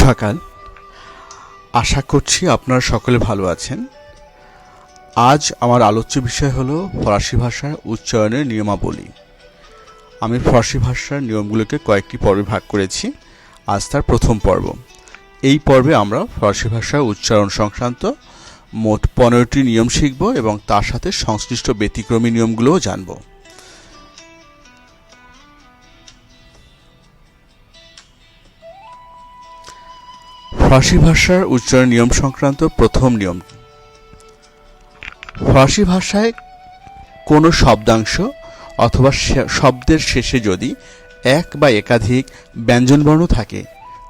সকাল। আশা করছি আপনারা সকলে ভালো আছেন। আজ আমার আলোচ্য বিষয় হলো ফরাসি ভাষার উচ্চারণের নিয়মাবলী। আমি ফরাসি ভাষার নিয়মগুলোকে কয়েকটি পর্বে ভাগ করেছি। আজ তার প্রথম পর্ব। এই পর্বে আমরা ফরাসি ভাষার উচ্চারণ সংক্রান্ত মোট 15টি নিয়ম শিখব এবং তার সাথে সংশ্লিষ্ট ব্যতিক্রমী নিয়মগুলোও জানব। ফরাসি ভাষার উচ্চারণ নিয়ম সংক্রান্ত প্রথম নিয়ম। ফরাসি ভাষায় কোনো শব্দাংশ অথবা শব্দের শেষে যদি এক বা একাধিক ব্যঞ্জনবর্ণ থাকে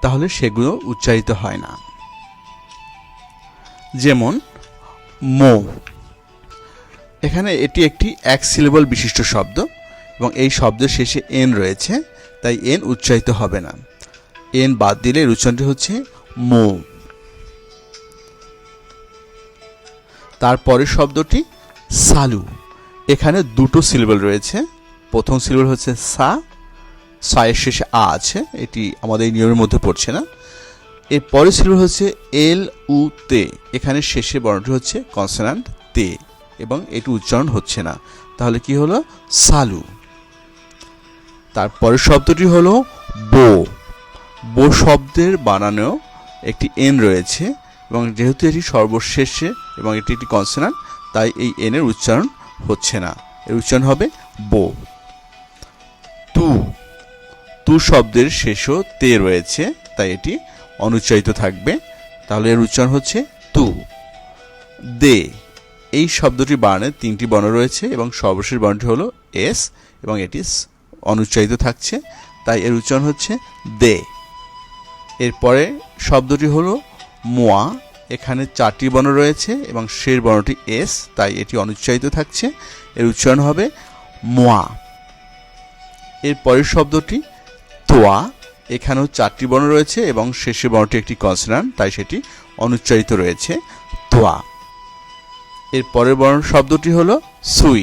তাহলে সেগুলো উচ্চারিত হয় না। যেমন মো, এখানে এটি একটি এক সিলেবল বিশিষ্ট শব্দ এবং এই শব্দের শেষে এন রয়েছে, তাই এন উচ্চারিত হবে না। এন বাদ দিলে এর উচ্চারণটি হচ্ছে মো। তারপরের শব্দটি সালু, এখানে দুটো সিলেবল রয়েছে। প্রথম সিলেবল হচ্ছে সা, সায়ের শেষে আ আছে, এটি আমাদের এই নিয়মের মধ্যে পড়ছে না। এর পরের সিলেবল হচ্ছে এল উ তে, এখানে শেষে বর্ণটি হচ্ছে কনসোনান্ট তে এবং এটি উচ্চারণ হচ্ছে না, তাহলে কি হলো সালু। তারপরের শব্দটি হলো বো। বো শব্দের বানানো একটি এন রয়েছে এবং যেহেতু এটি সর্বশেষে এবং এটি একটি কনসোনান্ট, তাই এই এনের উচ্চারণ হচ্ছে না, এর উচ্চারণ হবে বো। তু, তু শব্দের শেষও তে রয়েছে, তাই এটি অনুচ্চারিত থাকবে, তাহলে এর উচ্চারণ হচ্ছে তু। দে, এই শব্দটি বানানে তিনটি বর্ণ রয়েছে এবং সর্বশেষ বর্ণটি হলো এস এবং এটি অনুচ্চারিত থাকছে, তাই এর উচ্চারণ হচ্ছে দে। এরপরে শব্দটি হলো মোয়া, এখানে চারটি বর্ণ রয়েছে এবং শেষ বর্ণটি এস, তাই এটি অনুচ্চারিত থাকছে, এর উচ্চারণ হবে মোয়া। এর পরের শব্দটি তোয়া, এখানেও চারটি বর্ণ রয়েছে এবং শেষের বর্ণটি একটি কনসোনান্ট, তাই সেটি অনুচ্চারিত রয়েছে তোয়া। এর পরের বর্ণ শব্দটি হলো সুই,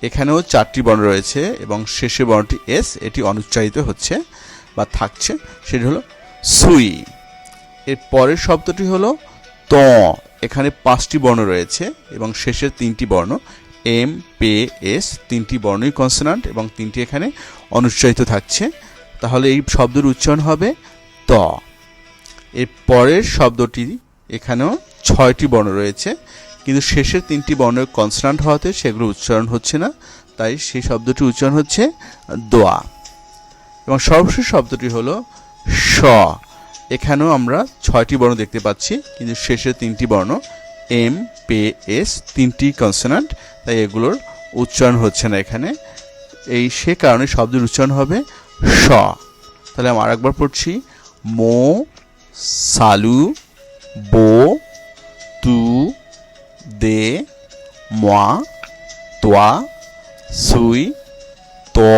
এখানেও চারটি বর্ণ রয়েছে এবং শেষের বর্ণটি এস, এটি অনুচ্চারিত হচ্ছে বা থাকছে, সেটি হলো সুই। এর পরের শব্দটি হলো ত, এখানে পাঁচটি বর্ণ রয়েছে এবং শেষের তিনটি বর্ণ এম পে এস, তিনটি বর্ণই কনসোনান্ট এবং তিনটি এখানে অনুচ্চারিত থাকছে, তাহলে এই শব্দের উচ্চারণ হবে ত। এর পরের শব্দটি এখানেও 6টি বর্ণ রয়েছে কিন্তু শেষের তিনটি বর্ণ কনসোনান্ট হওয়াতে সেগুলো উচ্চারণ হচ্ছে না, তাই সেই শব্দটি উচ্চারণ হচ্ছে দোয়া। এবং সর্বশেষ শব্দটি হলো স, এখানেও আমরা 6টি বর্ণ দেখতে পাচ্ছি কিন্তু শেষের তিনটি বর্ণ এম পে এস, তিনটি কনসোনান্ট, তাই এগুলোর উচ্চারণ হচ্ছে না এখানে, সে কারণে শব্দের উচ্চারণ হবে স। তাহলে আমি আরেকবার পড়ছি, মো, সালু, বো, তু, দে, মোয়া, তোয়া, সুই, তো,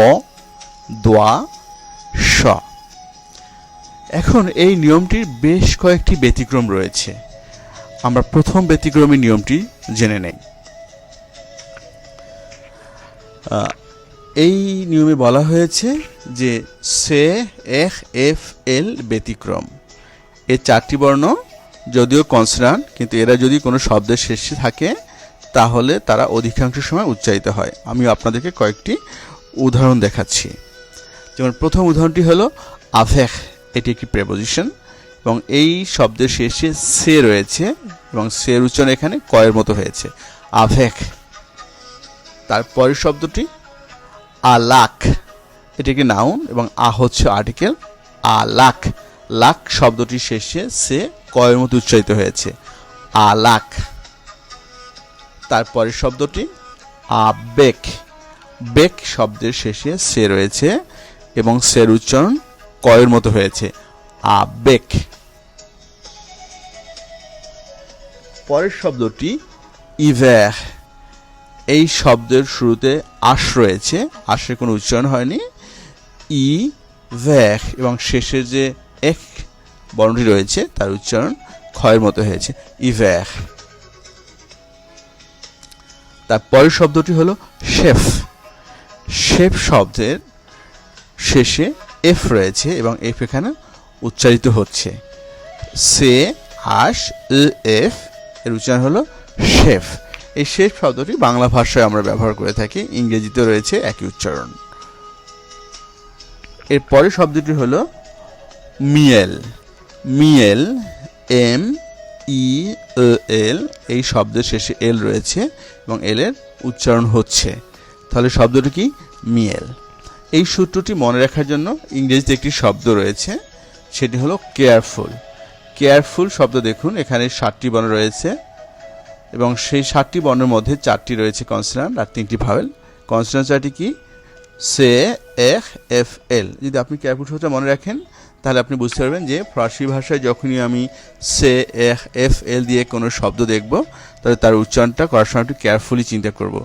দোয়া, স। এখন এই নিয়মটির বেশ কয়েকটি ব্যতিক্রম রয়েছে। আমরা প্রথম ব্যতিক্রমী নিয়মটি জেনে নেই। এই নিয়মে বলা হয়েছে যে সে এফ এফ এল ব্যতিক্রম, এই চারটি বর্ণ যদিও কনসোনান্ট কিন্তু এরা যদি কোনো শব্দের শেষে থাকে তাহলে তারা অধিকাংশ সময় উচ্চারিত হয়। আমি আপনাদেরকে কয়েকটি উদাহরণ দেখাচ্ছি। যেমন প্রথম উদাহরণটি হলো আভেক, এটি একটি প্রেপোজিশন এবং এই শব্দের শেষে সে রয়েছে এবং সের উচ্চারণ এখানে কয়ের মতো হয়েছে, আভেক। তারপরের শব্দটি আলাক, এটি একটি নাউন এবং আ হচ্ছে আর্টিকেল, আলাক। লাক শব্দটি শেষে সে কয়ের মতো উচ্চারিত হয়েছে, আলাক। তারপরের শব্দটি আবেক, বেক শব্দের শেষে সে রয়েছে এবং সের উচ্চারণ কয়ের মতো হয়েছে, আবেক। পরের শব্দটি ইভের, এই শব্দের শুরুতে আশ রয়েছে, আশের কোনো উচ্চারণ হয়নি, ই ভ্যাক এবং শেষের যে এক বর্ণটি রয়েছে তার উচ্চারণ ক্ষয়ের মতো হয়েছে, ইভের। তারপরের শব্দটি হলো শেফ, শেফ শব্দের শেষে এফ রয়েছে এবং এফ এখানে উচ্চারিত হচ্ছে, সে আশ এফ, এর উচ্চারণ হলো শেফ। এই শেফ শব্দটি বাংলা ভাষায় আমরা ব্যবহার করে থাকি, ইংরেজিতে রয়েছে একই উচ্চারণ। এর পরের শব্দটি হলো মিয়েল। মিয়েল, এম ই এল, এই শব্দের শেষে এল রয়েছে এবং এল এর উচ্চারণ হচ্ছে। তাহলে শব্দটি কি? মিয়েল। এই সূত্রটি মনে রাখার জন্য ইংরেজিতে একটি শব্দ রয়েছে, সেটি হলো কেয়ারফুল। কেয়ারফুল শব্দ দেখুন, এখানে 7টি বর্ণ রয়েছে এবং সেই 7টি বর্ণের মধ্যে 4টি রয়েছে কনসোনান্ট আর 3টি ভাওয়েল। কনসোনান্ট 4টি কি? সে, এখ, এফ, এল। যদি আপনি কেয়ারফুল শব্দটা মনে রাখেন তাহলে আপনি বুঝতে পারবেন যে ফরাসি ভাষায় যখনই আমি সে, এখ, এফ, এল দিয়ে কোনো শব্দ দেখব তাহলে তার উচ্চারণটা করার সময় একটু কেয়ারফুলি চিন্তা করব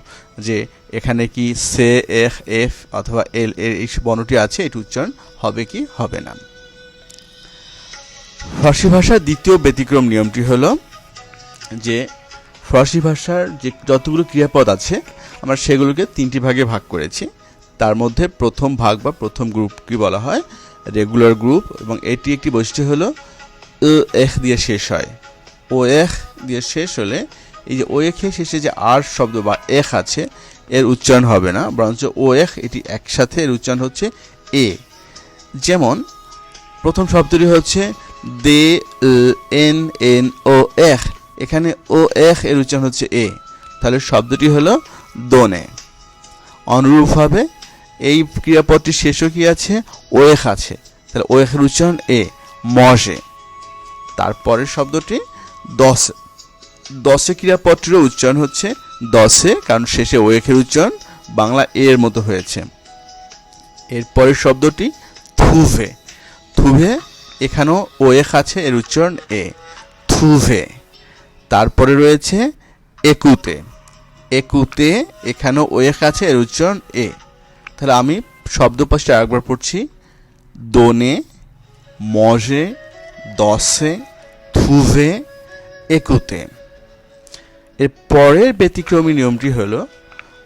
যে এখানে কি সে, এখ, এফ অথবা এল এর এই বর্ণটি আছে, এটি উচ্চারণ হবে কি হবে না। ফরাসি ভাষার দ্বিতীয় ব্যতিক্রম নিয়মটি হলো যে ফরাসি ভাষার যে যতগুলো ক্রিয়াপদ আছে আমরা সেগুলোকে 3টি ভাগে ভাগ করেছি। তার মধ্যে প্রথম ভাগ বা প্রথম গ্রুপকে বলা হয় রেগুলার গ্রুপ এবং এটি একটি বৈশিষ্ট্য হলো এখ দিয়ে শেষ হয়। ও এখ দিয়ে শেষ হলে এই যে ও এখের শেষে যে আর শব্দ বা এখ আছে এর উচ্চারণ হবে না, বরঞ্চ ও এখ এটি একসাথে এর উচ্চারণ হচ্ছে এ। যেমন প্রথম শব্দটি হচ্ছে দে, এন, এন, ও এখ, এখানে ও এখ এর উচ্চারণ হচ্ছে এ, তাহলে শব্দটি হলো দোনে। অনুরূপভাবে এই ক্রিয়াপদটির শেষও কি আছে? ওয়েখ আছে, তাহলে ওয়েখের উচ্চারণ এ, মজে। তারপরের শব্দটি দশে। দশে ক্রিয়াপদটিরও উচ্চারণ হচ্ছে দশে, কারণ শেষে ওয়েখের উচ্চারণ বাংলা এর মতো হয়েছে। এরপরের শব্দটি থুভে। থুভে, এখানেও ওয়েখ আছে, এর উচ্চারণ এ, থুভে। তারপরে রয়েছে একুতে। একুতে, এখানেও ওয়েখ আছে, এর উচ্চারণ এ। তাহলে আমি শব্দ পাঁচটা আরেকবার পড়ছি: দোনে, মজে, দশে, থুভে, একুতে। এর পরের ব্যতিক্রমী নিয়মটি হলো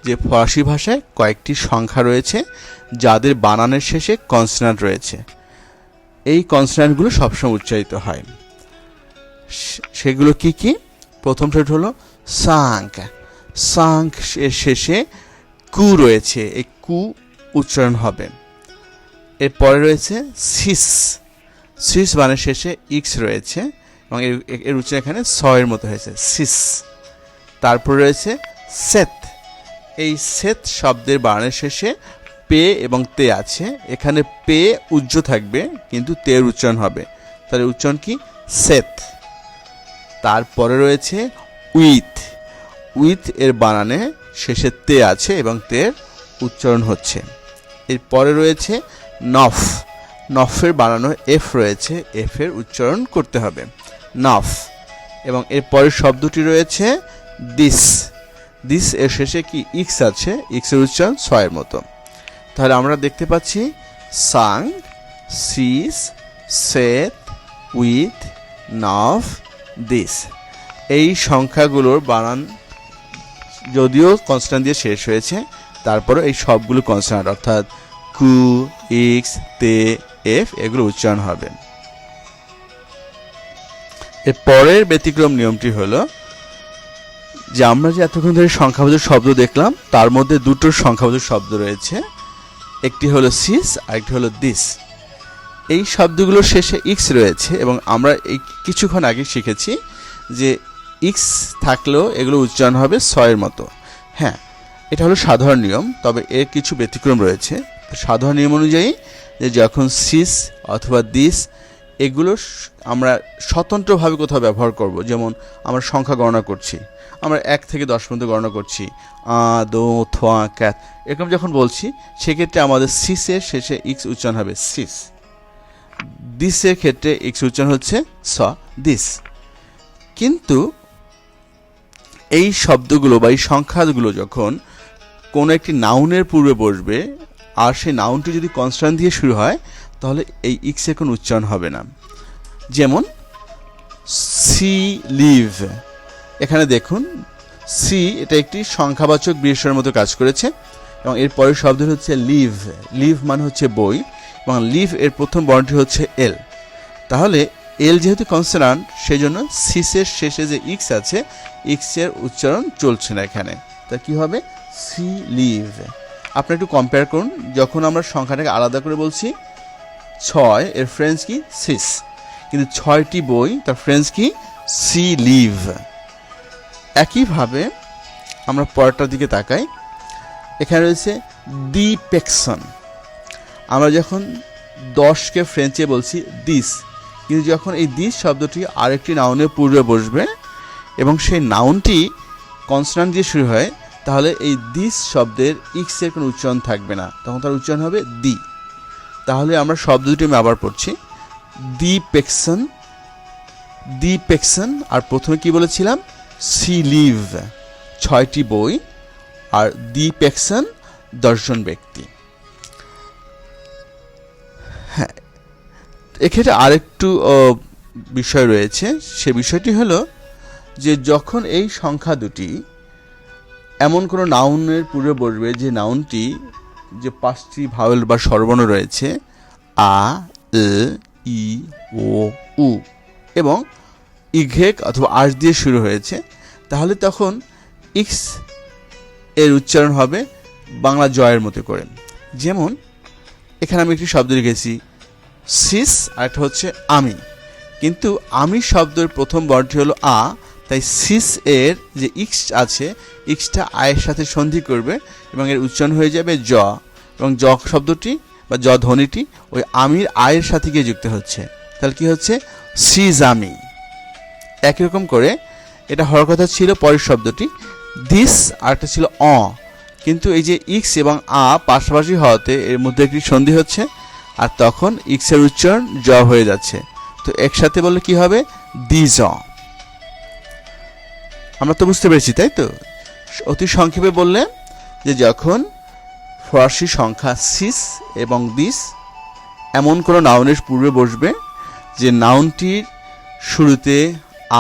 যে ফরাসি ভাষায় কয়েকটি সংখ্যা রয়েছে যাদের বানানের শেষে কনসোনান্ট রয়েছে। এই কনসোনান্টগুলো সবসময় উচ্চারিত হয়। সেগুলো কি কি? প্রথমটা হলো সাঙ্ক। সাঙ্ক এর শেষে কু রয়েছে, এই কু উচ্চারণ হবে। এরপরে রয়েছে সিস। সিস বানের শেষে ইক্স রয়েছে এবং এর উচ্চারণ এখানে সয়ের মতো হয়েছে, সিস। তারপর রয়েছে সেত। এই সেত শব্দের বানানের শেষে পে এবং তে আছে, এখানে পে উজ্জ থাকবে কিন্তু তের উচ্চারণ হবে, তাহলে উচ্চারণ কি? সেত। তারপরে রয়েছে উইথ। উইথ এর বানানে শেষে তে আছে এবং তের উচ্চারণ হচ্ছে। এরপরে রয়েছে নফ। নফের বানানো এফ রয়েছে, এফ এর উচ্চারণ করতে হবে, নফ। এবং এরপরের শব্দটি রয়েছে দিস। দিস এর শেষে কি? ইক্স আছে, ইক্স এর উচ্চারণ ছয়ের মতো। তাহলে আমরা দেখতে পাচ্ছি সাং, সিস, সেত, উইথ, নফ, দিস। এই সংখ্যাগুলোর বানান যদিও কনসোনান্ট দিয়ে শেষ হয়েছে, তারপরে এই সবগুলো কনসোনান্ট অর্থাৎ কু, ইক্স, তে, এফ এগুলো উচ্চারণ হবে। এর পরের ব্যতিক্রম নিয়মটি হলো যে আমরা যে এতক্ষণ ধরে সংখ্যাবোধক শব্দ দেখলাম তার মধ্যে দুটো সংখ্যাবোধক শব্দ রয়েছে, একটি হলো সিস আর একটি হলো দিস। এই শব্দগুলোর শেষে ইক্স রয়েছে এবং আমরা এই কিছুক্ষণ আগে শিখেছি যে ইক্স থাকলেও এগুলো উচ্চারণ হবে ছয়ের মতো। হ্যাঁ, এটা হলো সাধারণ নিয়ম, তবে এর কিছু ব্যতিক্রম রয়েছে। সাধারণ নিয়ম অনুযায়ী যে যখন সিস অথবা দিস এগুলো আমরা স্বতন্ত্রভাবে কোথাও ব্যবহার করব, যেমন আমরা সংখ্যা গণনা করছি, আমরা 1 থেকে 10 পর্যন্ত গণনা করছি, দো, থোয়া, ক্যাত, এরকম যখন বলছি সেক্ষেত্রে আমাদের সিসের শেষে ইক্স উচ্চারণ হবে সিস। দিসের ক্ষেত্রে ইক্স উচ্চারণ হচ্ছে স, দিস। কিন্তু এই শব্দগুলো বা এই সংখ্যাগুলো যখন কোনো একটি নাউনের পূর্বে বসবে আর সেই নাউনটি যদি কনসোনান্ট দিয়ে শুরু হয় তাহলে এই ইক্সের কোনো উচ্চারণ হবে না। যেমন সি, লিভ। এখানে দেখুন সি এটা একটি সংখ্যাবাচক বিশেষণের মতো কাজ করেছে এবং এর পরের শব্দ হচ্ছে লিভ। লিভ মানে হচ্ছে বই এবং লিভ এর প্রথম বর্ণটি হচ্ছে এল। তাহলে এল যেহেতু কনসোনান্ট সেই জন্য সিসের শেষে যে ইক্স আছে ইক্সের উচ্চারণ চলছে না এখানে, তা কি হবে সি লিভ। আপনি একটু কম্পেয়ার করুন, যখন আমরা সংখ্যাটাকে আলাদা করে বলছি 6 এর ফ্রেঞ্চ কি সিস, কিন্তু 6টি বই তার ফ্রেঞ্চ কি সি লিভ। একইভাবে আমরা পরেরটার দিকে তাকাই, এখানে রয়েছে দি পেকসন। আমরা যখন 10কে ফ্রেঞ্চে বলছি দিস, কিন্তু যখন এই দিস শব্দটি আরেকটি নাউনের পূর্বে বসবে এবং সেই নাউনটি কনসোনান্ট দিয়ে শুরু হয়, তাহলে এই দিস শব্দের ইক্সের কোনো উচ্চারণ থাকবে না, তখন তার উচ্চারণ হবে দি। তাহলে আমরা শব্দ দুটি আমি আবার পড়ছি, দি পেকসন, দি পেকসন, আর প্রথমে কি বলেছিলাম সি লিভ 6টি বই, আর দি পেকসন 10 জন ব্যক্তি। হ্যাঁ, এক্ষেত্রে আরেকটু বিষয় রয়েছে, সে বিষয়টি হলো যে যখন এই সংখ্যা দুটি এমন কোনো নাউনের পূর্বে বসবে যে নাউনটি যে 5টি ভাওয়েল বা স্বরবর্ণ রয়েছে আ, এ, ই, ও, উ এবং ইঘেক অথবা আশ দিয়ে শুরু হয়েছে, তাহলে তখন ইক্স এর উচ্চারণ হবে বাংলা জয়ের মতো করে। যেমন এখানে আমি একটি শব্দ লিখেছি সিস, আর একটা হচ্ছে আমি, কিন্তু আমি শব্দের প্রথম বর্ণটি হলো আ, তাই সিস এর যে ইক্স আছে ইক্সটা আয়ের সাথে সন্ধি করবে এবং এর উচ্চারণ হয়ে যাবে জ, এবং জ শব্দটি বা জ ধ্বনিটি ওই আমির আয়ের সাথে গিয়ে যুক্ত হচ্ছে, তাহলে কি হচ্ছে সিজ আমি। একই রকম করে এটা হওয়ার কথা ছিল পরের শব্দটি দিস, আর একটা ছিল অ, কিন্তু এই যে ইক্স এবং আ পাশাপাশি হওয়াতে এর মধ্যে একটি সন্ধি হচ্ছে, আর তখন ইক্সের উচ্চারণ জ হয়ে যাচ্ছে, তো একসাথে বললে কি হবে দিজ। আমরা তো বুঝতে পেরেছি তাই তো। অতি সংক্ষেপে বললে যে যখন ফরাসি সংখ্যা সিস এবং দিস এমন কোনো নাউনের পূর্বে বসবে যে নাউনটির শুরুতে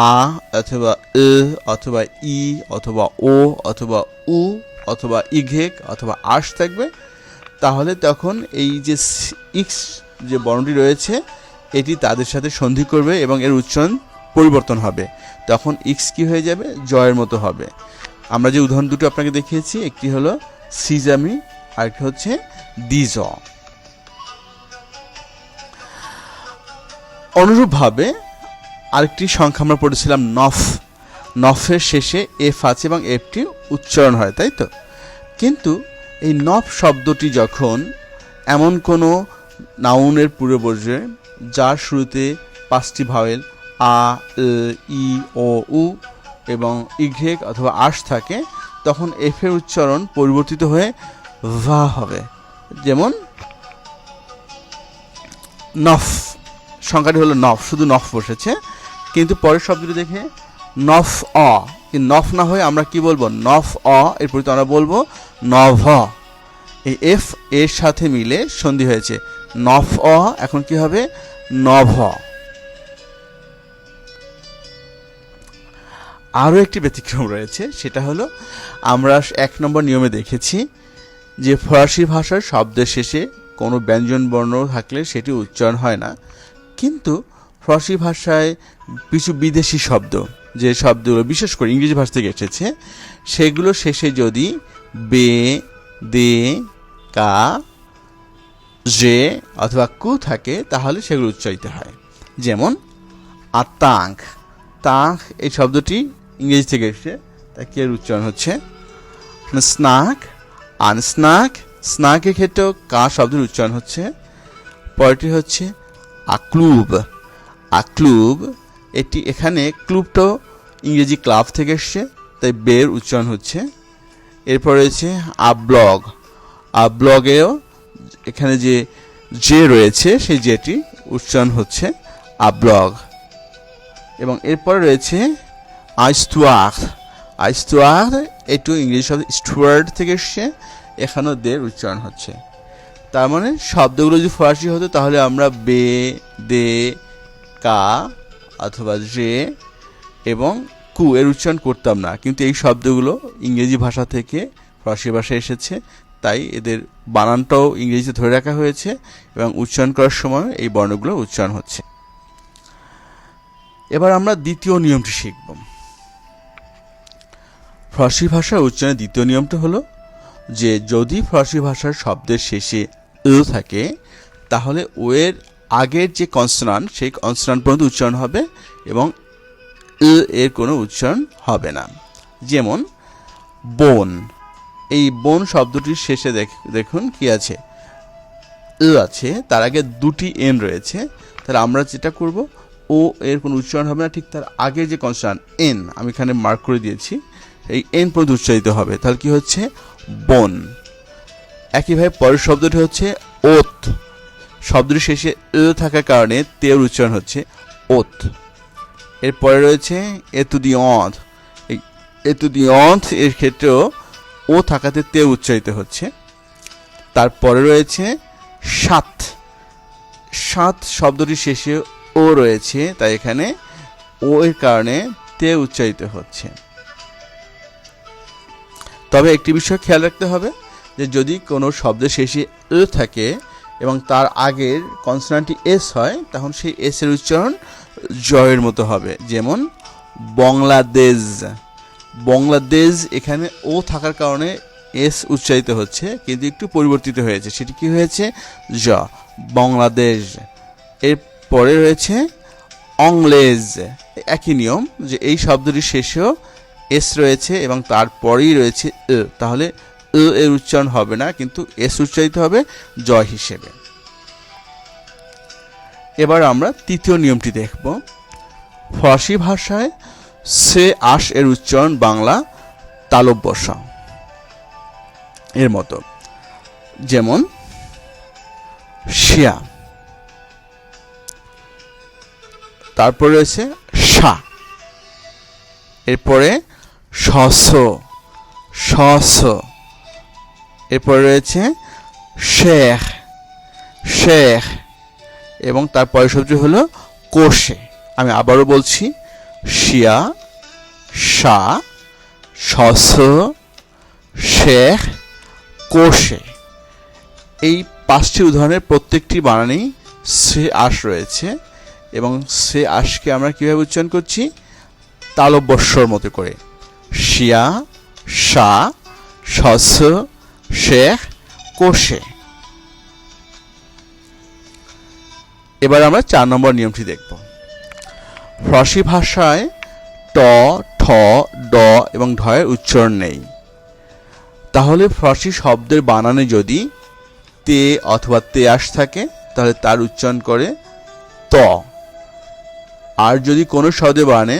আ অথবা এ অথবা ই অথবা ও অথবা উ অথবা ইঘেক অথবা আশ থাকবে, তাহলে তখন এই যে ইক্স যে বর্ণটি রয়েছে এটি তাদের সাথে সন্ধি করবে এবং এর উচ্চারণ পরিবর্তন হবে, তখন ইক্স কি হয়ে যাবে জয়ের মতো হবে। আমরা যে উদাহরণ দুটো আপনাকে দেখিয়েছি, একটি হলো সিজামি আর একটি হচ্ছে দিজ। অনুরূপভাবে আরেকটি সংখ্যা আমরা পড়েছিলাম নফ, নফের শেষে এফ আছে এবং এফটি উচ্চারণ হয় তাই তো, কিন্তু এই নফ শব্দটি যখন এমন কোনো নাউনের পূর্বে বসবে যার শুরুতে 5টি ভাওয়েল আ, এ, ই, ও, উ এবং ইঘেক অথবা আশ থাকে, তখন এফের উচ্চারণ পরিবর্তিত হয়ে ভা হবে। যেমন নফ, সংখ্যাটি হলো নফ, শুধু নফ বসেছে, কিন্তু পরের শব্দটি দেখে নফ অ, কিন্তু নফ না হয়ে আমরা কি বলবো নফ অ, এর পরিবর্তে আমরা বলবো নভ। এই এফ এর সাথে মিলে সন্ধি হয়েছে নফ অ, এখন কি হবে নভ। আরও একটি ব্যতিক্রম রয়েছে, সেটা হলো আমরা 1 নম্বর নিয়মে দেখেছি যে ফরাসি ভাষার শব্দের শেষে কোনো ব্যঞ্জন বর্ণ থাকলে সেটি উচ্চারণ হয় না, কিন্তু ফরাসি ভাষায় কিছু বিদেশি শব্দ, যে শব্দগুলো বিশেষ করে ইংরেজি ভাষা থেকে এসেছে, সেগুলো শেষে যদি বে, দে, কা, জে অথবা কু থাকে তাহলে সেগুলো উচ্চারিত হয়। যেমন আতাঙ্ক, তাঁক এই শব্দটি ইংরেজি থেকে এসেছে, তাই কি এর উচ্চারণ হচ্ছে স্নাক, আনস্নাক, স্নাকের ক্ষেত্রেও কা শব্দের উচ্চারণ হচ্ছে। পরেরটি হচ্ছে আক্লুব, আক্লুব, এটি এখানে ক্লুবটাও ইংরেজি ক্লাব থেকে এসছে, তাই বের উচ্চারণ হচ্ছে। এরপর রয়েছে আব্লগ, আব্লগেও এখানে যে জে রয়েছে সেই জেটি উচ্চারণ হচ্ছে আব্লগ। এবং এরপরে রয়েছে আইস্তুয়ার, আইস্তুয়ার এটু ইংরেজি শব্দ স্টুয়ার্ড থেকে এসছে, এখানেও দের উচ্চারণ হচ্ছে। তার মানে শব্দগুলো যদি ফরাসি হতো তাহলে আমরা বে, দে, কা অথবা জে এবং কু এর উচ্চারণ করতাম না, কিন্তু এই শব্দগুলো ইংরেজি ভাষা থেকে ফরাসি ভাষায় এসেছে, তাই এদের বানানটাও ইংরেজিতে ধরে রাখা হয়েছে এবং উচ্চারণ করার সময় এই বর্ণগুলো উচ্চারণ হচ্ছে। এবার আমরা দ্বিতীয় নিয়মটি শিখব। ফরাসি ভাষার উচ্চারণের দ্বিতীয় নিয়মটা হলো যে যদি ফরাসি ভাষার শব্দের শেষে থাকে তাহলে এর আগের যে কনসোনান্ট সেই কনসোনান্ট পর্যন্ত উচ্চারণ হবে এবং এর কোনো উচ্চারণ হবে না। যেমন বোন, এই বোন শব্দটির শেষে দেখুন কি আছে, আছে, তার আগে দুটি এন রয়েছে। তাহলে আমরা যেটা করব, ও এর কোনো উচ্চারণ হবে না, ঠিক তার আগে যে কনসোনান্ট এন আমি এখানে মার্ক করে দিয়েছি, এই এন পর্যন্ত উচ্চারিত হবে। তাহলে কি হচ্ছে, বোন। একইভাবে পরের শব্দটি হচ্ছে ওত, শব্দটির শেষে থাকার কারণে তের উচ্চারণ হচ্ছে ওত। এরপরে রয়েছে এতুদিয়ন্থ, এই এতুদিয়ন্থ এর ক্ষেত্রেও ও থাকাতে তে উচ্চারিত হচ্ছে। তারপরে রয়েছে সাত, সাত শব্দটির শেষে ও রয়েছে, তাই এখানে ও এর কারণে তে উচ্চারিত হচ্ছে। তবে একটি বিষয় খেয়াল রাখতে হবে যে যদি কোনো শব্দের শেষে থাকে এবং তার আগের কনসোনান্টটি এস হয়, তখন সেই এস এর উচ্চারণ জয়ের মতো হবে। যেমন বাংলাদেশ, বাংলাদেশ এখানে ও থাকার কারণে এস উচ্চারিত হচ্ছে, কিন্তু একটু পরিবর্তিত হয়েছে, সেটি কি হয়েছে, জ, বাংলাদেশ। এরপরে রয়েছে অংলেজ, একই নিয়ম যে এই শব্দটির শেষেও এস রয়েছে এবং তারপরেই রয়েছে তাহলে এর উচ্চারণ হবে না, কিন্তু এস উচ্চারিত হবে জয় হিসেবে। এবার আমরা তৃতীয় নিয়মটি দেখব। ফরাসি ভাষায় সে আশ এর উচ্চারণ বাংলা তালব বসা এর মতো। যেমন শিয়া, তারপরে রয়েছে সা, এরপরে শস, শস, এরপরে রয়েছে শেখ, শেখ, এবং তারপরে শব্দটি হলো কোষে। আমি আবারও বলছি, শিয়া, সা, শস, শেখ, কোষে। এই পাঁচটি উদাহরণের প্রত্যেকটি বানানেই সে আশ রয়েছে এবং সে আশকে আমরা কীভাবে উচ্চারণ করছি, তালব্যস্বর মতো করে, শিয়া, সা, শস, শেখ, কোষে। এবার আমরা 4 নম্বর নিয়মটি দেখব। ফরাসি ভাষায় ট, ঠ, ড এবং ঢ এর উচ্চারণ নেই। তাহলে ফরাসি শব্দের বানানে যদি তে অথবা তে আশ থাকে তাহলে তার উচ্চারণ করে ত। আর যদি কোনো শব্দের বানানে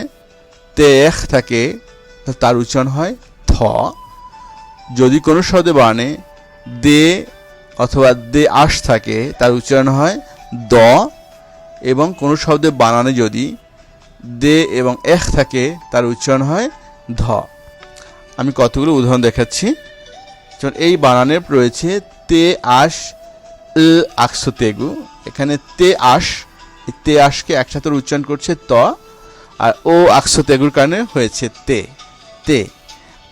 তে এখ থাকে তার উচ্চারণ হয় থ। যদি কোনো শব্দে বানানে দে অথবা দে আশ থাকে তার উচ্চারণ হয় দ, এবং কোনো শব্দে বানানে যদি দে এবং এখ থাকে তার উচ্চারণ হয় ধ। আমি কতগুলো উদাহরণ দেখাচ্ছি। যেমন এই বানানে রয়েছে তে আশ আকসো তেগু, এখানে তে আশ, তে আশকে একসাথে উচ্চারণ করছে ত, আর ও আকসো তেগুর কারণে হয়েছে তে, তে।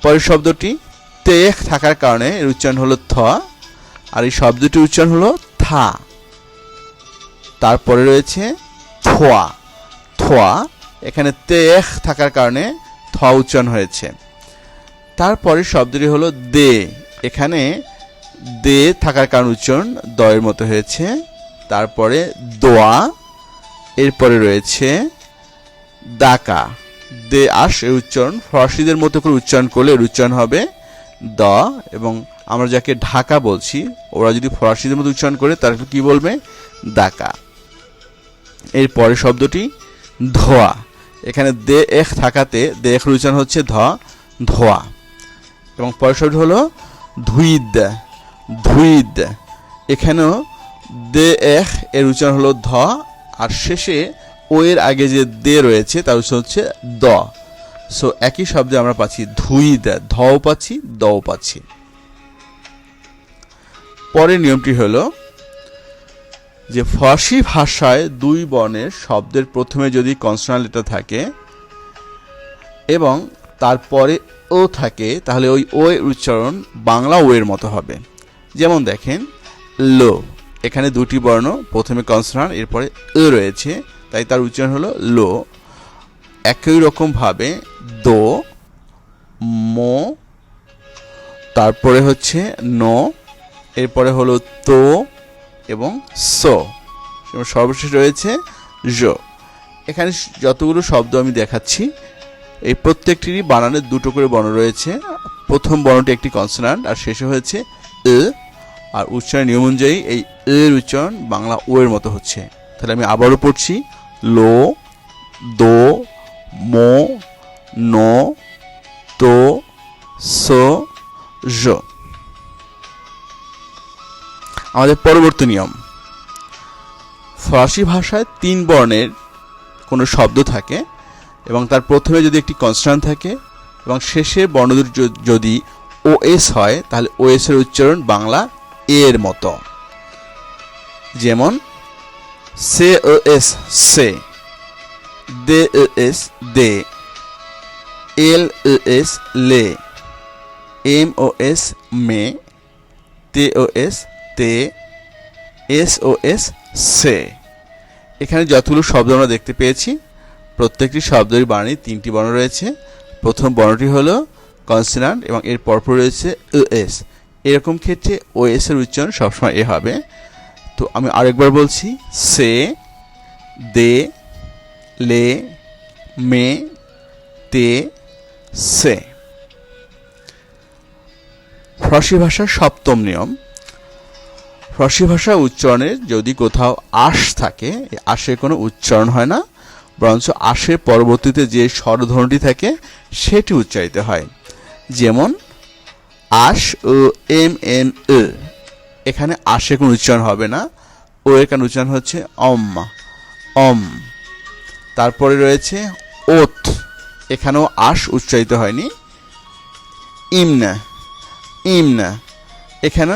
পরের শব্দটি তে থাকার কারণে এর উচ্চারণ হলো থ, আর এই শব্দটির উচ্চারণ হলো থা। তারপরে রয়েছে থোয়া, থোয়া, এখানে তে থাকার কারণে থ উচ্চারণ হয়েছে। তারপরে শব্দটি হলো দে, এখানে দে থাকার কারণে উচ্চারণ দয়ের মতো হয়েছে। তারপরে দোয়া, এরপরে রয়েছে দাকা, দে আশ এর উচ্চারণ ফরাসিদের মতো করে উচ্চারণ করলে এর উচ্চারণ হবে দ, এবং আমরা যাকে ঢাকা বলছি ওরা যদি ফরাসিদের মতো উচ্চারণ করে তাহলে কি বলবে, দাকা। এরপরে শব্দটি ধোয়া, এখানে দে এখ থাকাতে দে এখ উচ্চারণ হচ্ছে ধ, ধোয়া। এবং পরের শব্দ হলো ধুইদ, ধুইদ, এখানেও দে এখ এর উচ্চারণ হলো ধ, আর শেষে ও এর আগে যে দে রয়েছে তার উচ্চারণ হচ্ছে দ। সো একই শব্দে আমরা পাচ্ছি ধুইদ, ধও পাচ্ছি, দও পাচ্ছি। পরের নিয়মটি হলো যে ফরাসি ভাষায় দুই বর্ণের শব্দের প্রথমে যদি কনসোনান্ট লেটার থাকে এবং তারপরে ও থাকে তাহলে ওই ও এর উচ্চারণ বাংলা ও এর মতো হবে। যেমন দেখেন লো, এখানে দুটি বর্ণ, প্রথমে কনসোনান্ট এরপরে রয়েছে, তাই তার উচ্চারণ হলো লো। একই রকমভাবে দো, মো, তারপরে হচ্ছে নো, এরপরে হলো তো এবং সো, এবং সর্বশেষ রয়েছে জো। এখানে যতগুলো শব্দ আমি দেখাচ্ছি এই প্রত্যেকটিরই বানানের দুটো করে বর্ণ রয়েছে। প্রথম বর্ণটি একটি কনসোনান্ট আর শেষে হয়েছে এ, আর উচ্চারণ নিয়ম অনুযায়ী এই এর উচ্চারণ বাংলা ও এর মতো হচ্ছে। তাহলে আমি আবারও পড়ছি, লো, দো, মো, নো, তো, সো, জো। আমাদের পরবর্তী নিয়ম, ফরাসি ভাষায় 3 বর্ণের কোনো শব্দ থাকে এবং তার প্রথমে যদি একটি কনসোনান্ট থাকে এবং শেষের বর্ণ যদি ওএস হয় তাহলে ওএস এর উচ্চারণ বাংলা এর মতো। যেমন সে এস সে, দে এস দে, এল এস লে, এম ও এস মে, তে ও এস তে, এস ও এস সে। এখানে যতগুলো শব্দ আমরা দেখতে পেয়েছি প্রত্যেকটি শব্দের বানানে 3টি বর্ণ রয়েছে। প্রথম বর্ণটি হলো কনসোনান্ট এবং এর পরপর রয়েছে এস। এরকম ক্ষেত্রে ওএস এর উচ্চারণ সবসময় এ হবে। তো আমি আরেকবার বলছি, সে, দে, লে, মে, তে, সে। ফরাসি ভাষার 7ম নিয়ম, ফরাসি ভাষা উচ্চারণের যদি কোথাও আশ থাকে, আশের কোনো উচ্চারণ হয় না, বরঞ্চ আশের পরবর্তীতে যে স্বরধ্বনিটি থাকে সেটি উচ্চারিত হয়। যেমন আশ ও এম এন এ, এখানে আশের কোনো উচ্চারণ হবে না, ও এর কারণ উচ্চারণ হচ্ছে অম, অম। তারপরে রয়েছে ওত, এখানেও আশ উচ্চারিত হয়নি। ইমনা, ইমনা, এখানে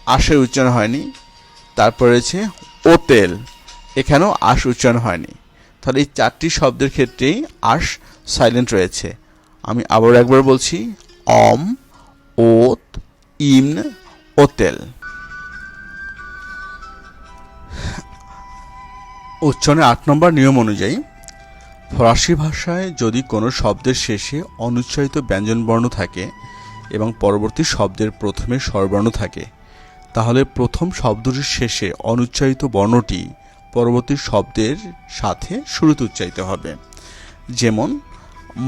আশের উচ্চারণ হয়নি। তারপর রয়েছে ওতেল, এখানেও আশ উচ্চারণ হয়নি। তাহলে এই 4টি শব্দের ক্ষেত্রেই আশ সাইলেন্ট রয়েছে। আমি আবার একবার বলছি, অম, ওত, ইমন, ওতেল। উচ্চারণের 8 নম্বর নিয়ম অনুযায়ী ফরাসি ভাষায় যদি কোনো শব্দের শেষে অনুচ্চারিত ব্যঞ্জনবর্ণ থাকে এবং পরবর্তী শব্দের প্রথমে স্বরবর্ণ থাকে তাহলে প্রথম শব্দটির শেষে অনুচ্চারিত বর্ণটি পরবর্তী শব্দের সাথে শুরুতে উচ্চারিত হবে। যেমন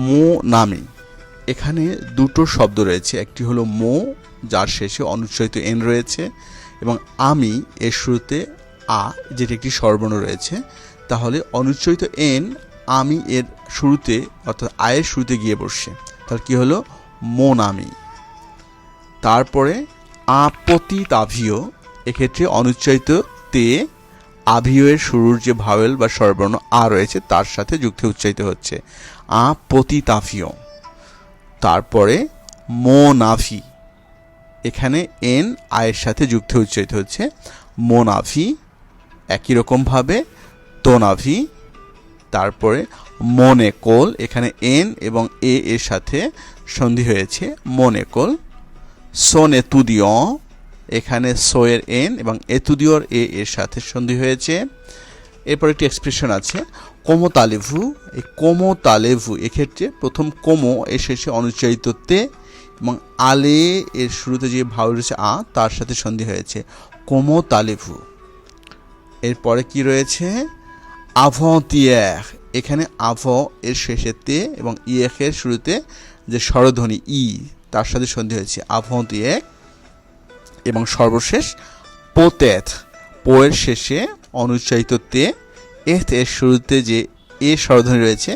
মো নামি, এখানে দুটো শব্দ রয়েছে, একটি হলো মো যার শেষে অনুচ্চারিত এন রয়েছে এবং আমি এর শুরুতে আ যেটি একটি স্বরবর্ণ রয়েছে। তাহলে অনুচ্চারিত এন আমি এর শুরুতে অর্থাৎ আয়ের শুরুতে গিয়ে বসছে, তাহলে কি হলো মো নামি। তারপরে আপতিতাভিও, এক্ষেত্রে অনুচ্চারিত তে আভিও এর শুরুর যে ভাওয়েল বা স্বরবর্ণ আ রয়েছে তার সাথে যুক্ত উচ্চারিত হচ্ছে আপতিতাভিও। তারপরে মোনাভি, এখানে এন আয়ের সাথে যুক্ত উচ্চারিত হচ্ছে মোনাভি। একই রকমভাবে তোনাভি। তারপরে মনেকোল, এখানে এন এবং এ এর সাথে সন্ধি হয়েছে মনেকোল। সোনেতুদিও, এখানে সো এর এন এবং এতুদিওর এ এর সাথে সন্ধি হয়েছে। এরপর একটি এক্সপ্রেশন আছে কোমোতালেভু। এই কোমোতালেভু এক্ষেত্রে প্রথম কোমো এর শেষে অনুচ্চারিত তে এবং আলে এর শুরুতে যে ভাওয়েল রয়েছে আ তার সাথে সন্ধি হয়েছে কোমোতালেভু। এরপরে কি রয়েছে আভন্তিয়ার, এখানে আভ এর শেষে তে এবং ইয়েক এর শুরুতে যে স্বরধ্বনি ই তার সাথে সন্ধি হয়েছে আভন্তিয়ার। এবং সর্বশেষ পোতেত, পো এর শেষে অনুচ্চারিত তে এত এর শুরুতে যে এ স্বরধ্বনি রয়েছে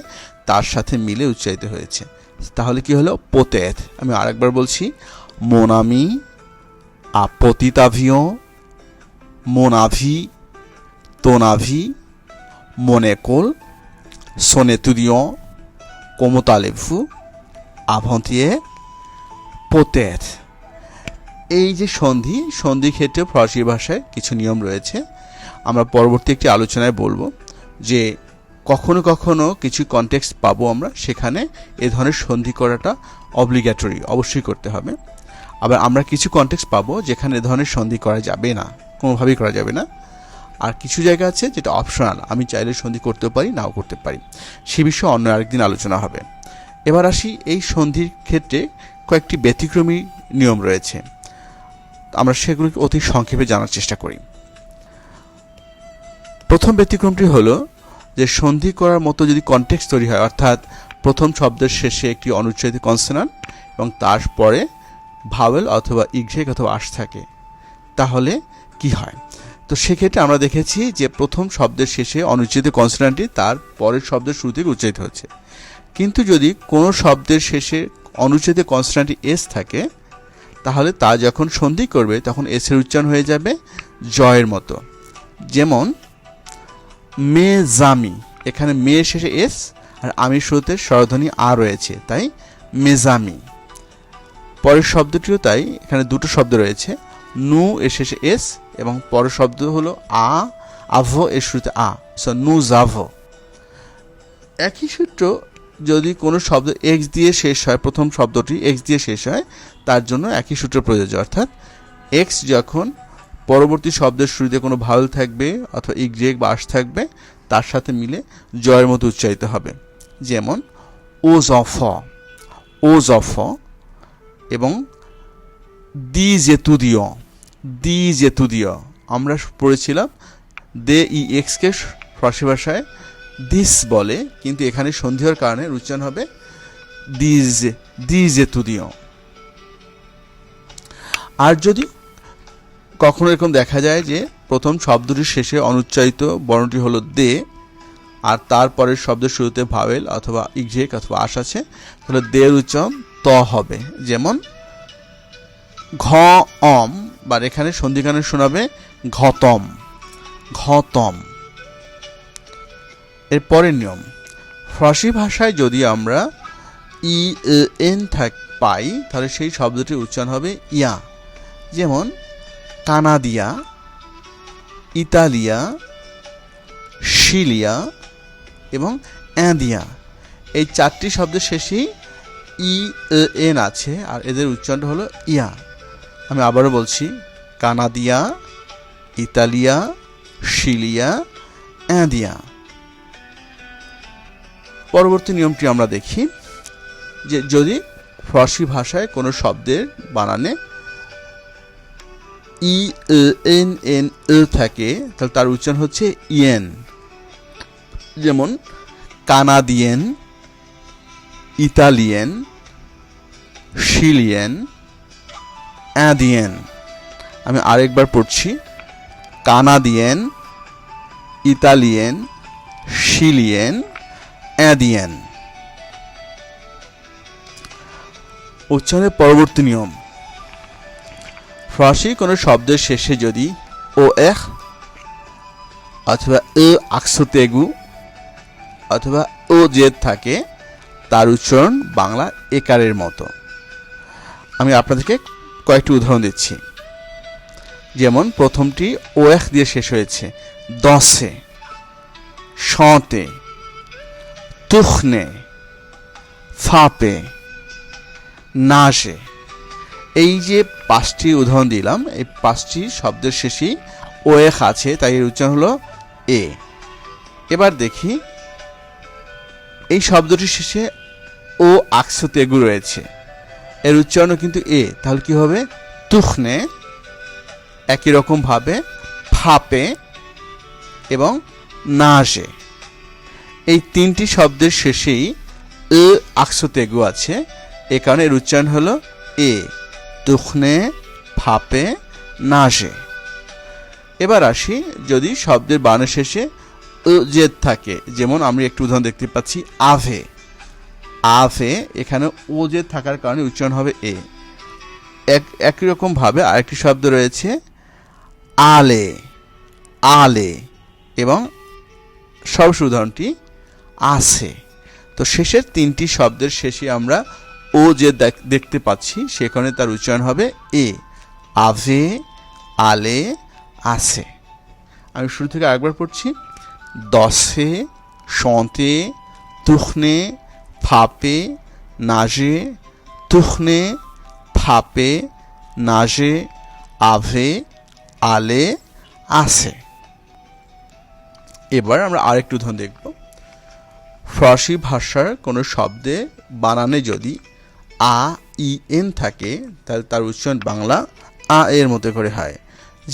তার সাথে মিলে উচ্চারিত হয়েছে। তাহলে কি হলো পোতেত। আমি আরেকবার বলছি, মোনামি, আপতিতাভিও, মোনাভি, তোনাভি, মনেকোল, সোনেতুদিও, কোমোতালেভু, আভন্তিয়ে, পোতেত। এই যে সন্ধি ক্ষেত্রে ফরাসি ভাষায় কিছু নিয়ম রয়েছে, আমরা পরবর্তী একটি আলোচনায় বলবো যে কখনো কখনো কিছু কনটেক্সট পাবো আমরা, সেখানে এ ধরনের সন্ধি করাটা অব্লিগেটরি, অবশ্যই করতে হবে। আবার আমরা কিছু কনটেক্সট পাবো যেখানে এ ধরনের সন্ধি করা যাবে না, কোনোভাবেই করা যাবে না। আর কিছু জায়গা আছে যেটা অপশনাল, আমি চাইলে সন্ধি করতেও পারি, নাও করতে পারি। সে বিষয়ে অন্য আরেকদিন আলোচনা হবে। এবার আসি, এই সন্ধির ক্ষেত্রে কয়েকটি ব্যতিক্রমী নিয়ম রয়েছে, আমরা সেগুলোকে অতি সংক্ষেপে জানার চেষ্টা করি। প্রথম ব্যতিক্রমটি হলো যে সন্ধি করার মতো যদি কনটেক্সট তৈরি হয়, অর্থাৎ প্রথম শব্দের শেষে একটি অনুচ্চারিত কনসোনান্ট এবং তারপরে ভাওয়েল অথবা ইগঝেক অথবা আশ থাকে, তাহলে কি হয়? তো সেক্ষেত্রে আমরা দেখেছি যে প্রথম শব্দের শেষে অনুচ্চারিত কনসোনান্টটি তার পরের শব্দের শুরু থেকে উচ্চারিত হচ্ছে। কিন্তু যদি কোনো শব্দের শেষে অনুচ্চারিত কনসোনান্টটি এস থাকে, তাহলে তা যখন সন্ধি করবে তখন এসের উচ্চারণ হয়ে যাবে জয়ের মতো। যেমন মেজামি, এখানে মে শেষে এস আর আমির শুরুতে স্বরধ্বনি আ রয়েছে, তাই মেজামি। পরের শব্দটিও তাই, এখানে দুটো শব্দ রয়েছে, নু এর শেষে এস এবং পরের শব্দ হলো আ, আভো এর শুরুতে আ, সো নু জাভো। একই সূত্র যদি কোনো শব্দ এক্স দিয়ে শেষ হয়, প্রথম শব্দটি এক্স দিয়ে শেষ হয়, তার জন্য একই সূত্র প্রযোজ্য, অর্থাৎ এক্স যখন পরবর্তী শব্দের শুরুতে কোনো ভাওয়েল থাকবে অথবা ইগজেক বা আশ থাকবে, তার সাথে মিলে জয়ের মতো উচ্চারিত হবে। যেমন ওজ অফ, ওজ অফ এবং দি জেতুদিও, দি জেতুদিও। আমরা পড়েছিলাম দে ই এক্সকে ফার্সি ভাষায় দিস বলে, কিন্তু এখানে সন্ধি হওয়ার কারণে উচ্চারণ হবে দি জেতুদিও। আর যদি কখনো এরকম দেখা যায় যে প্রথম শব্দটির শেষে অনুচ্চারিত বর্ণটি হলো দে আর তারপরের শব্দের শুরুতে ভাওয়েল অথবা ইগজেক অথবা আশ আছে, তাহলে দের উচ্চারণ ত হবে। যেমন ঘ অম, বা এখানে সন্ধিগানে শোনাবে ঘতম, ঘতম। এর পরের নিয়ম, ফার্সি ভাষায় যদি আমরা ই এন পাই, তাহলে সেই শব্দটির উচ্চারণ হবে ইয়া। যেমন কানাডিয়া, ইতালিয়া, শিলিয়া এবং অ্যাঁদিয়া, এই চারটি শব্দের শেষেই ই এন আছে আর এদের উচ্চারণ হলো ইয়া। আমি আবারও বলছি, কানাডিয়া, ইতালিয়া, শিলিয়া, অ্যাঁদিয়া। পরবর্তী নিয়মটি আমরা দেখি যে যদি ফার্সি ভাষায় কোনো শব্দের বানানে ই এন এন থাকে, তাহলে তার উচ্চারণ হচ্ছে ইয়েন। যেমন কানাডিয়ান, ইতালিয়ান, শিলিয়ান, অ্যাঁদিয়ান। আমি আরেকবার পড়ছি, কানাডিয়ান, ইতালিয়ান, শিলিয়ান, অ্যাঁদিয়ান। উচ্চারণের পরবর্তী নিয়ম, ফার্সি কোনো শব্দের শেষে যদি ও এখ অথবা এ আকসুতেগু অথবা ও জেদ থাকে, তার উচ্চারণ বাংলা একারের মতো। আমি আপনাদেরকে কয়েকটি উদাহরণ দিচ্ছি। যেমন প্রথমটি ও এখ দিয়ে শেষ হয়েছে, দশে, শতে, তুখনে, ফাপে, নাশে। এই যে পাঁচটি উদাহরণ দিলাম, এই পাঁচটি শব্দের শেষেই ও এখ আছে, তাই এর উচ্চারণ হলো এ। এবার দেখি, এই শব্দটির শেষে ও আকসুতেগু রয়েছে, এর উচ্চারণও কিন্তু এ, তাহলে কি হবে? তুখনে, একই রকম ভাবে ফাপে এবং নাশে। এই তিনটি শব্দের শেষেই এ আকসুতেগু আছে, এ কারণে এর উচ্চারণ হলো এ, তুখনে, ফাপে, নাশে। এবার আসি, যদি শব্দের বানের শেষে জেদ থাকে, যেমন আমরা একটু উদাহরণ দেখতে পাচ্ছি আভে, আভে, এখানে ও জেদ থাকার কারণে উচ্চারণ হবে এ। একই রকম ভাবে আরেকটি শব্দ রয়েছে আলে, আলে, এবং সর্বশেষ উদাহরণটি আছে। তো শেষের তিনটি শব্দের শেষে আমরা ও যে দেখতে পাচ্ছি, সেখানে তার উচ্চারণ হবে এ, আভে, আলে, আছে। আমি শুরু থেকে আরেকবার পড়ছি, দশে, শতে, তুখনে, ফাপে, নাজে, তুখনে, ফাপে, নাজে, আভে, আলে, আছে। এবার আমরা আরেকটু উদাহরণ দেখব। ফরাসি ভাষার কোনো শব্দে বানানে যদি আ ই এন থাকে তাহলে তার উচ্চারণ বাংলা আ এর মতো করে হয়।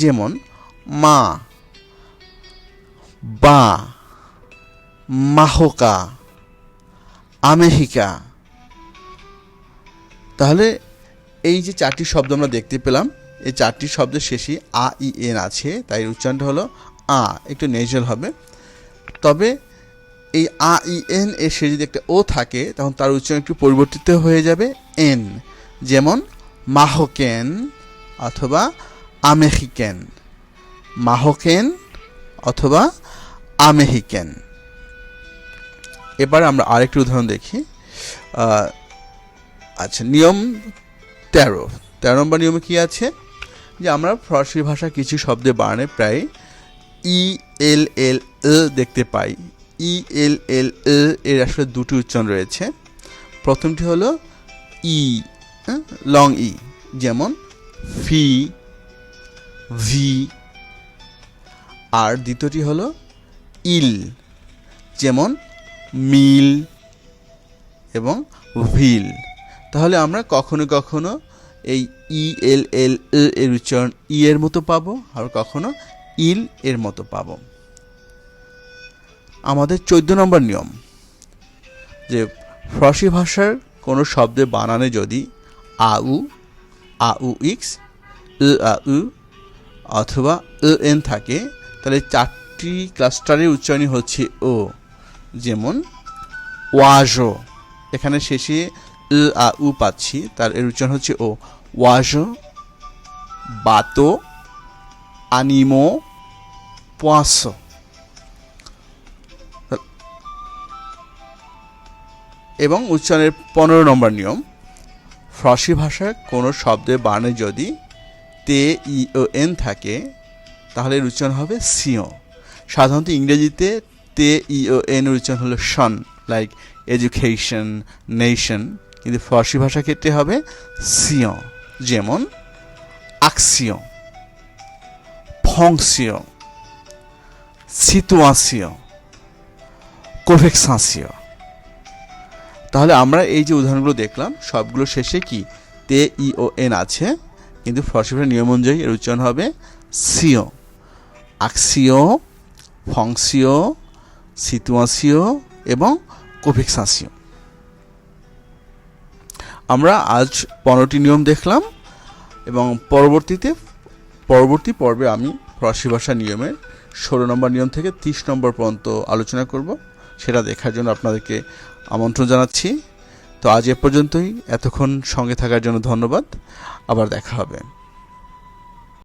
যেমন মা, বা, মাহকা, আমেহিকা। তাহলে এই যে চারটি শব্দ আমরা দেখতে পেলাম, এই চারটি শব্দের শেষে আ ই এন আছে, তাই উচ্চারণটা হলো আ, একটু নেজাল হবে। তবে এই আ ই এন এর শেষে যদি একটা ও থাকে তখন তার উচ্চারণ একটু পরিবর্তিত হয়ে যাবে এন। যেমন মাহকেন অথবা আমেহিকেন, মাহকেন অথবা আমেহিকেন। এবার আমরা আরেকটি উদাহরণ দেখি। আচ্ছা, নিয়ম 13 নম্বর নিয়মে কি আছে যে আমরা ফরাসি ভাষা কিছু শব্দে বানানে প্রায় ই এল এল দেখতে পাই। ই এল এল এর আসলে দুটি উচ্চারণ রয়েছে। প্রথমটি হলো ই, লং ই, যেমন ফি, ভি। আর দ্বিতীয়টি হলো ইল, যেমন মিল এবং ভিল। তাহলে আমরা কখনো কখনো এই ই এল এল এর উচ্চারণ ই এর মতো পাবো, আর কখনো ইল এর মতো পাবো। আমাদের 14 নম্বর নিয়ম যে ফরাসি ভাষার কোনো শব্দে বানানে যদি আউ, আউ ইক্স, আউ অথবা এন থাকে তাহলে চারটি ক্লাস্টারের উচ্চারণই হচ্ছে ও। যেমন ওয়াজো, এখানে শেষে আউ পাচ্ছি, তার এর উচ্চারণ হচ্ছে ও। ওয়াজো, বাতো, আনিমো, পোয়াসো। এবং উচ্চারণের 15 নম্বর নিয়ম, ফরাসি ভাষার কোনো শব্দে বানানে যদি তে ই ও এন থাকে তাহলে এর উচ্চারণ হবে সিও। সাধারণত ইংরেজিতে তে ই ও এন এর উচ্চারণ হলো শন, লাইক এডুকেশন, নেশন, কিন্তু ফরাসি ভাষার ক্ষেত্রে হবে সিও। যেমন আকসিও, ফংসিও, সিতুয়াসিও, কোভেক্সাসিও। তাহলে আমরা এই যে উদাহরণগুলো দেখলাম সবগুলো শেষে কি তে ই ও এন আছে, কিন্তু ফরাসি ভাষার নিয়ম অনুযায়ী এর উচ্চারণ হবে সিও। আকসিও, ফংসিও, সিতুয়াসিও এবং কোভেক্সাসিও। আমরা আজ 15টি নিয়ম দেখলাম এবং পরবর্তী পর্বে আমি ফরাসি ভাষা নিয়মের 16 নম্বর নিয়ম থেকে 30 নম্বর পর্যন্ত আলোচনা করব। সেটা দেখার জন্য আপনাদেরকে আমন্ত্রণ জানাচ্ছি। তো আজ এ পর্যন্তই। এতক্ষণ সঙ্গে থাকার জন্য ধন্যবাদ। আবার দেখা হবে।